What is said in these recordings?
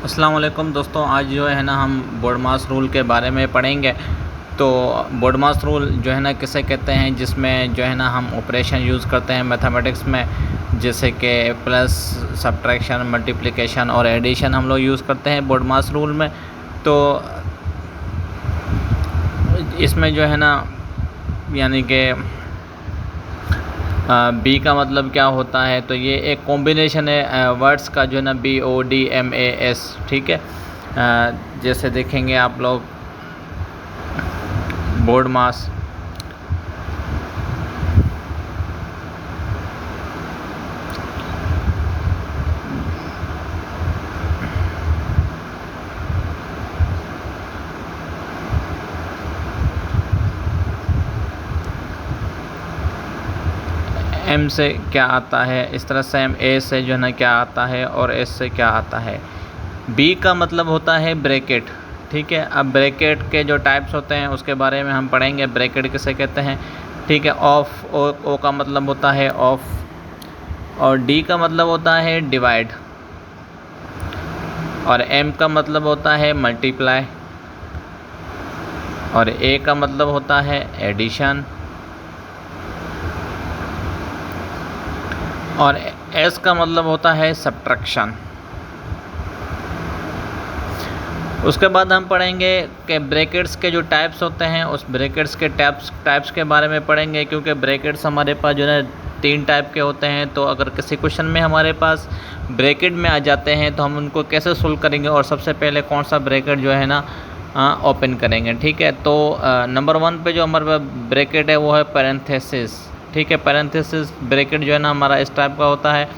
अस्सलाम वालेकुम दोस्तों, आज जो है ना हम बोडमास रूल के बारे में पढ़ेंगे। तो बोडमास रूल जो है ना किसे कहते हैं, जिसमें जो है ना हम ऑपरेशन यूज़ करते हैं मैथमेटिक्स में, जैसे कि प्लस, सब्ट्रैक्शन, मल्टीप्लिकेशन और एडिशन हम लोग यूज़ करते हैं बोडमास रूल में। तो इसमें जो है ना यानी कि बी का मतलब क्या होता है, तो ये एक कॉम्बिनेशन है वर्ड्स का जो है ना BODMAS, ठीक है। जैसे देखेंगे आप लोग बोर्ड मास, M से क्या आता है, इस तरह से A से जो है ना क्या आता है और S से क्या आता है। B का मतलब होता है ब्रैकेट, ठीक है। अब ब्रैकेट के जो टाइप्स होते हैं उसके बारे में हम पढ़ेंगे, ब्रैकेट किसे कहते हैं, ठीक है। ऑफ, O का मतलब होता है ऑफ, और D का मतलब होता है डिवाइड, और M का मतलब होता है मल्टीप्लाई, और A का मतलब होता है एडिशन, और S का मतलब होता है सब्ट्रैक्शन। उसके बाद हम पढ़ेंगे कि ब्रैकेट्स के जो टाइप्स होते हैं, उस ब्रैकेट्स के टाइप्स के बारे में पढ़ेंगे, क्योंकि ब्रैकेट्स हमारे पास जो है 3 टाइप के होते हैं। तो अगर किसी क्वेश्चन में हमारे पास ब्रैकेट में आ जाते हैं तो हम उनको कैसे सोल्व करेंगे, और सबसे पहले कौन सा ब्रैकेट जो है ना ओपन करेंगे, ठीक है। तो नंबर 1 पे जो हमारे पास ब्रैकेट है वो है पैरेंथेसिस, ठीक है। पैरेंथेसिस ब्रैकेट जो है ना हमारा इस टाइप का होता है।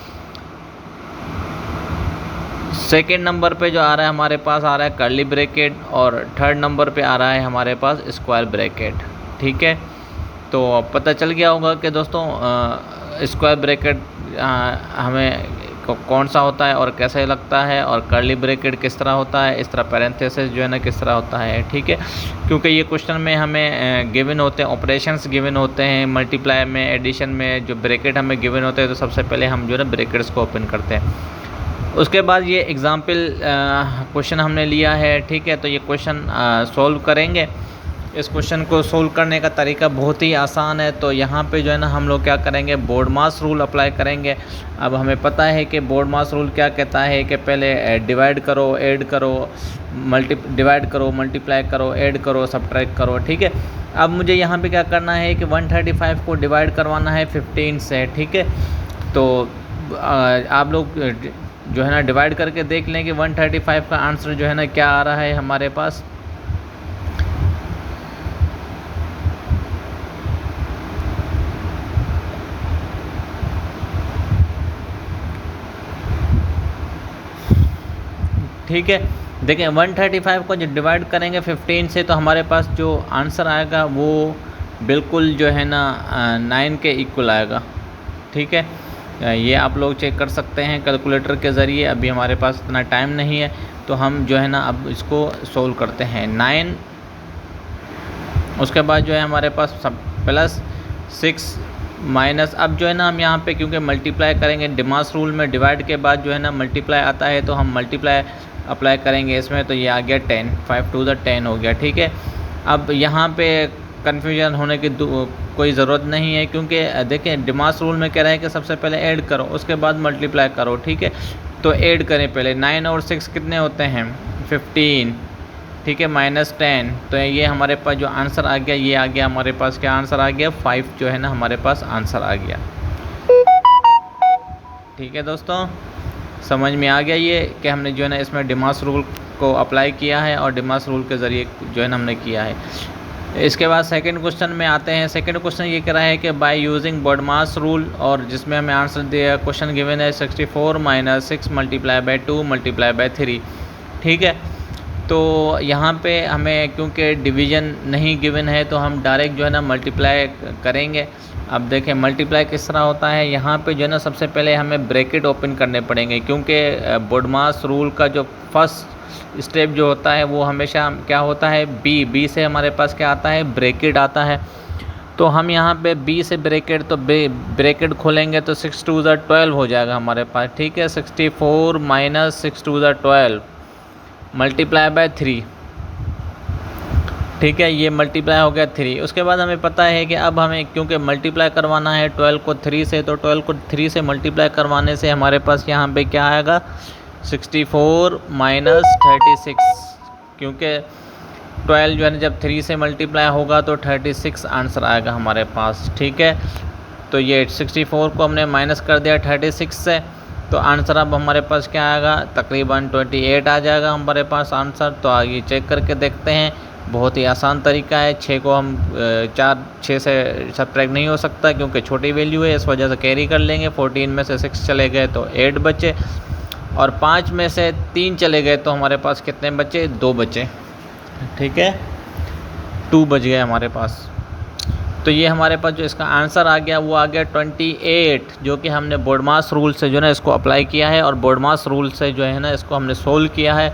सेकेंड नंबर पे जो आ रहा है हमारे पास आ रहा है कर्ली ब्रैकेट, और थर्ड नंबर पे आ रहा है हमारे पास स्क्वायर ब्रैकेट, ठीक है। तो पता चल गया होगा कि दोस्तों स्क्वायर ब्रैकेट हमें कौन सा होता है और कैसे लगता है, और कर्ली ब्रैकेट किस तरह होता है, इस तरह पैरेंथेसिस जो है ना किस तरह होता है, ठीक है। क्योंकि ये क्वेश्चन में हमें गिवन होते हैं, ऑपरेशंस गिवन होते हैं, मल्टीप्लाई में, एडिशन में जो ब्रैकेट हमें गिवन होते हैं, तो सबसे पहले हम जो है ना ब्रैकेट्स को ओपन करते हैं। उसके बाद ये एग्ज़ाम्पल क्वेश्चन हमने लिया है, ठीक है। तो ये क्वेश्चन सॉल्व करेंगे। इस क्वेश्चन को सोल्व करने का तरीका बहुत ही आसान है। तो यहाँ पे जो है ना हम लोग क्या करेंगे, बोडमास रूल अप्लाई करेंगे। अब हमें पता है कि बोडमास रूल क्या कहता है कि पहले डिवाइड करो, ऐड करो, डिवाइड करो, मल्टीप्लाई करो, ऐड करो, सब्ट्रैक्ट करो, ठीक है। अब मुझे यहाँ पे क्या करना है कि 135 को डिवाइड करवाना है 15 से, ठीक है। तो आप लोग जो है ना डिवाइड करके देख लें कि 135 का आंसर जो है ना क्या आ रहा है हमारे पास। ठीक है, देखें 135 को जो डिवाइड करेंगे 15 से, तो हमारे पास जो आंसर आएगा वो बिल्कुल जो है ना 9 के इक्वल आएगा, ठीक है। ये आप लोग चेक कर सकते हैं कैलकुलेटर के ज़रिए। अभी हमारे पास इतना टाइम नहीं है, तो हम जो है ना अब इसको सोल्व करते हैं। 9, उसके बाद जो है हमारे पास सब प्लस 6 माइनस, अब जो है ना हम यहाँ पे क्योंकि मल्टीप्लाई करेंगे, डिमास रूल में डिवाइड के बाद जो है ना मल्टीप्लाई आता है, तो हम मल्टीप्लाई अप्लाई करेंगे इसमें। तो ये आ गया 10, 5 to the 10 हो गया, ठीक है। अब यहाँ पे कन्फ्यूजन होने की कोई ज़रूरत नहीं है, क्योंकि देखें डिमास रूल में कह रहा है कि सबसे पहले ऐड करो, उसके बाद मल्टीप्लाई करो, ठीक है। तो ऐड करें पहले, 9 और 6 कितने होते हैं 15, ठीक है, माइनस 10। तो ये हमारे पास जो आंसर आ गया, ये आ गया हमारे पास क्या आंसर आ गया, 5 जो है ना हमारे पास आंसर आ गया, ठीक है दोस्तों। समझ में आ गया ये कि हमने जो है ना इसमें डिमास रूल को अप्लाई किया है, और डिमास रूल के ज़रिए जो है ना हमने किया है। इसके बाद सेकंड क्वेश्चन में आते हैं। सेकंड क्वेश्चन ये कह रहा है कि बाय यूजिंग बोडमास रूल, और जिसमें हमें आंसर दिया, क्वेश्चन गिवन है 64 - 6 × 2 × 3, ठीक है। तो यहाँ पे हमें क्योंकि डिवीज़न नहीं गिवन है, तो हम डायरेक्ट जो है ना मल्टीप्लाई करेंगे। अब देखें मल्टीप्लाई किस तरह होता है, यहाँ पे जो है ना सबसे पहले हमें ब्रैकेट ओपन करने पड़ेंगे, क्योंकि बोडमास रूल का जो फर्स्ट स्टेप जो होता है वो हमेशा क्या होता है, बी से हमारे पास क्या आता है, ब्रैकेट आता है। तो हम यहाँ पे बी से ब्रैकेट, तो ब्रैकेट खोलेंगे तो 6 × 2 = 12 हो जाएगा हमारे पास, ठीक है। 64 - 6 × 2 = 12, मल्टीप्लाई बाय 3, ठीक है, ये मल्टीप्लाई हो गया 3। उसके बाद हमें पता है कि अब हमें क्योंकि मल्टीप्लाई करवाना है 12 को 3 से, तो 12 को 3 से मल्टीप्लाई करवाने से हमारे पास यहाँ पे क्या आएगा 64 माइनस 36, क्योंकि 12 जो है ना जब 3 से मल्टीप्लाई होगा तो 36 आंसर आएगा हमारे पास, ठीक है। तो ये 64 को हमने माइनस कर दिया 36 से, तो आंसर अब हमारे पास क्या आएगा तकरीबन 28 आ जाएगा हमारे पास आंसर। तो आगे चेक करके देखते हैं, बहुत ही आसान तरीका है। 6 को हम 6 से सब्ट्रैक्ट नहीं हो सकता क्योंकि छोटी वैल्यू है, इस वजह से कैरी कर लेंगे। 14 में से 6 चले गए तो 8 बचे, और 5 में से 3 चले गए तो हमारे पास कितने बचे 2 बचे, ठीक है, 2 बच गए हमारे पास। तो ये हमारे पास जो इसका आंसर आ गया वो आ गया 28, जो कि हमने बोर्डमास रूल से जो है ना इसको अप्लाई किया है और बोर्डमास रूल से जो है ना इसको हमने सोल्व किया है।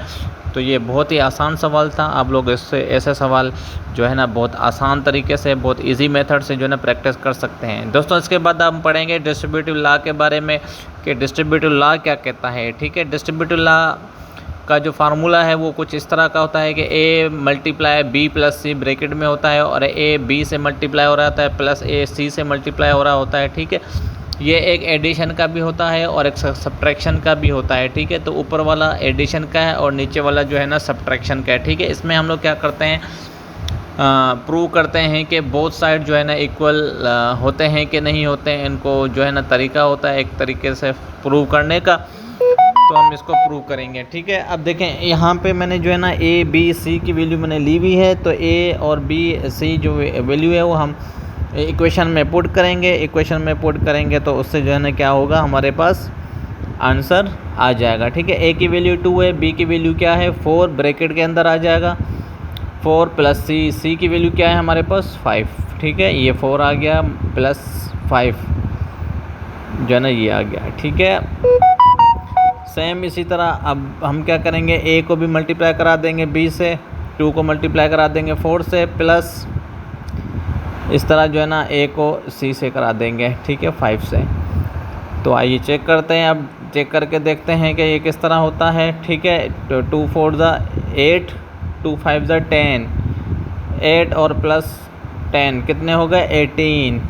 तो ये बहुत ही आसान सवाल था। आप लोग इससे ऐसे सवाल जो है ना बहुत आसान तरीके से, बहुत इजी मेथड से जो है ना प्रैक्टिस कर सकते हैं। दोस्तों इसके बाद हम पढ़ेंगे डिस्ट्रीब्यूटिव लॉ के बारे में कि डिस्ट्रीब्यूटिव लॉ क्या कहता है, ठीक है। डिस्ट्रीब्यूटिव लॉ का जो फार्मूला है वो कुछ इस तरह का होता है कि a multiply b plus C bracket में होता है, और a b से मल्टीप्लाई हो रहा होता है प्लस a c से मल्टीप्लाई हो रहा होता है, ठीक है। ये एक एडिशन का भी होता है और एक सब्ट्रैक्शन का भी होता है, ठीक है। तो ऊपर वाला एडिशन का है और नीचे वाला जो है ना सब्ट्रैक्शन का है, ठीक है। इसमें हम लोग क्या करते हैं, प्रूव करते हैं कि बोथ साइड जो है ना इक्वल होते हैं कि नहीं होते हैं। इनको जो है ना तरीका होता है एक तरीके से प्रूव करने का, तो हम इसको प्रूव करेंगे, ठीक है। अब देखें यहाँ पे मैंने जो है ना a b c की वैल्यू मैंने ली हुई है, तो a और b c जो वैल्यू है वो हम इक्वेशन में पुट करेंगे। इक्वेशन में पुट करेंगे तो उससे जो है ना क्या होगा हमारे पास आंसर आ जाएगा, ठीक है। a की वैल्यू 2 है, b की वैल्यू क्या है 4, ब्रैकेट के अंदर आ जाएगा 4 प्लस c की वैल्यू क्या है हमारे पास 5, ठीक है। ये 4 आ गया प्लस 5 जो है ना ये आ गया, ठीक है। सेम इसी तरह अब हम क्या करेंगे, a को भी मल्टीप्लाई करा देंगे b से, 2 को मल्टीप्लाई करा देंगे 4 से, प्लस इस तरह जो है ना a को c से करा देंगे, ठीक है 5 से। तो आइए चेक करते हैं, अब चेक करके देखते हैं कि ये किस तरह होता है, ठीक है। तो 2 4 8, 2 5 10, 8 और प्लस 10 कितने हो गए 18।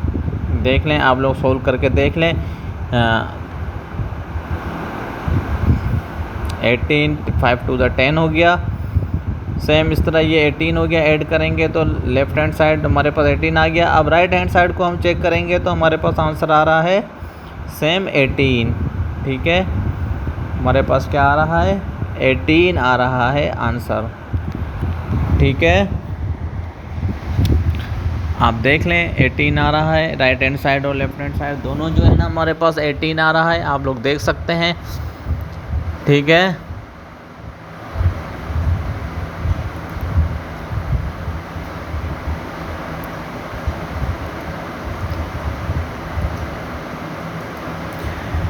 देख लें आप लोग, सोल्व करके देख लें। 18 5 2 10 हो गया। सेम इस तरह ये 18 हो गया, ऐड करेंगे तो लेफ़्ट हैंड साइड हमारे पास 18 आ गया। अब राइट हैंड साइड को हम चेक करेंगे तो हमारे पास आंसर आ रहा है सेम 18, ठीक है। हमारे पास क्या आ रहा है 18 आ रहा है आंसर, ठीक है। आप देख लें 18 आ रहा है, राइट हैंड साइड और लेफ़्ट हैंड साइड दोनों जो है ना हमारे पास 18 आ रहा है, आप लोग देख सकते हैं, ठीक है।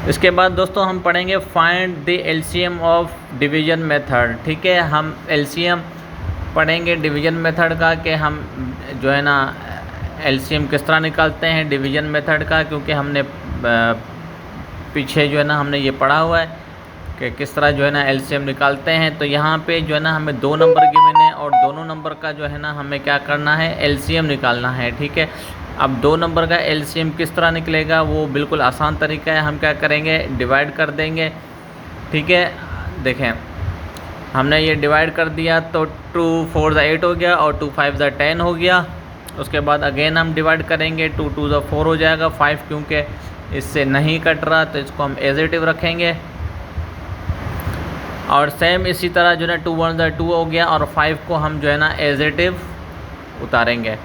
इसके बाद दोस्तों हम पढ़ेंगे find the LCM of division method, ठीक है। हम एलसीएम पढ़ेंगे डिवीजन मेथड का कि हम जो है ना एलसीएम किस तरह निकालते हैं डिवीजन मेथड का, क्योंकि हमने पीछे जो है ना हमने ये पढ़ा हुआ है कि किस तरह जो है ना एलसीएम निकालते हैं। तो यहाँ पे जो है ना हमें 2 नंबर गिवन है और दोनों नंबर का जो है ना हमें क्या करना है एलसीएम निकालना है, ठीक है। अब 2 नंबर का एलसीएम किस तरह निकलेगा वो बिल्कुल आसान तरीका है। हम क्या करेंगे डिवाइड कर देंगे, ठीक है। देखें हमने ये डिवाइड कर दिया तो 2 4 8 हो गया और 2 5 10 हो गया। उसके बाद अगेन हम डिवाइड करेंगे, 2 2 4 हो जाएगा, 5 क्योंकि इससे नहीं कट रहा तो इसको हम एजिटिव रखेंगे। और सेम इसी तरह जो है 2 1 2 हो गया और 5 को हम जो है ना एजिटिव उतारेंगे,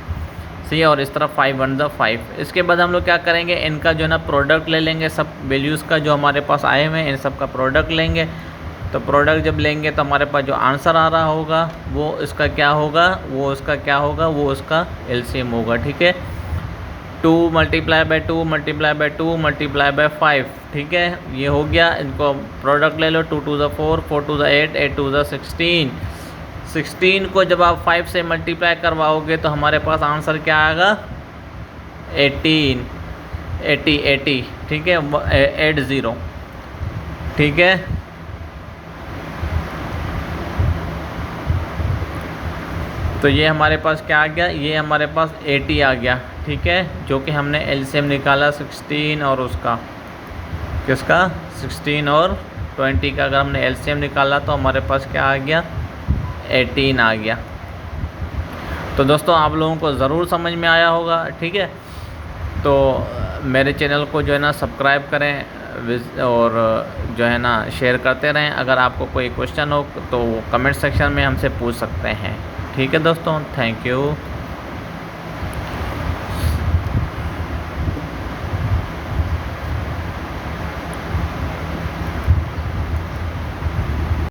सही। और इस तरह 5 1 5। इसके बाद हम लोग क्या करेंगे, इनका जो है ना प्रोडक्ट ले लेंगे, सब वैल्यूज़ का जो हमारे पास आए हुए हैं इन सब का प्रोडक्ट लेंगे। तो प्रोडक्ट जब लेंगे तो हमारे पास जो आंसर आ रहा होगा वो इसका क्या होगा, वो उसका एलसीएम होगा, ठीक है। 2 multiply by 2 multiply by 2 multiply by 5, ठीक है। ये हो गया, इनको प्रोडक्ट ले लो। 2 2 4 4 2 8 8 2 16। 16 को जब आप 5 से मल्टीप्लाई करवाओगे तो हमारे पास आंसर क्या आएगा 18 80, ठीक है 80, ठीक है। तो ये हमारे पास क्या आ गया, ये हमारे पास 80 आ गया, ठीक है, जो कि हमने एलसीएम निकाला 16 और उसका किसका 16 और 20 का अगर हमने एलसीएम निकाला तो हमारे पास क्या आ गया 18 आ गया। तो दोस्तों आप लोगों को ज़रूर समझ में आया होगा, ठीक है। तो मेरे चैनल को जो है ना सब्सक्राइब करें और जो है ना शेयर करते रहें। अगर आपको कोई क्वेश्चन हो तो कमेंट सेक्शन में हमसे पूछ सकते हैं, ठीक है दोस्तों। Thank you.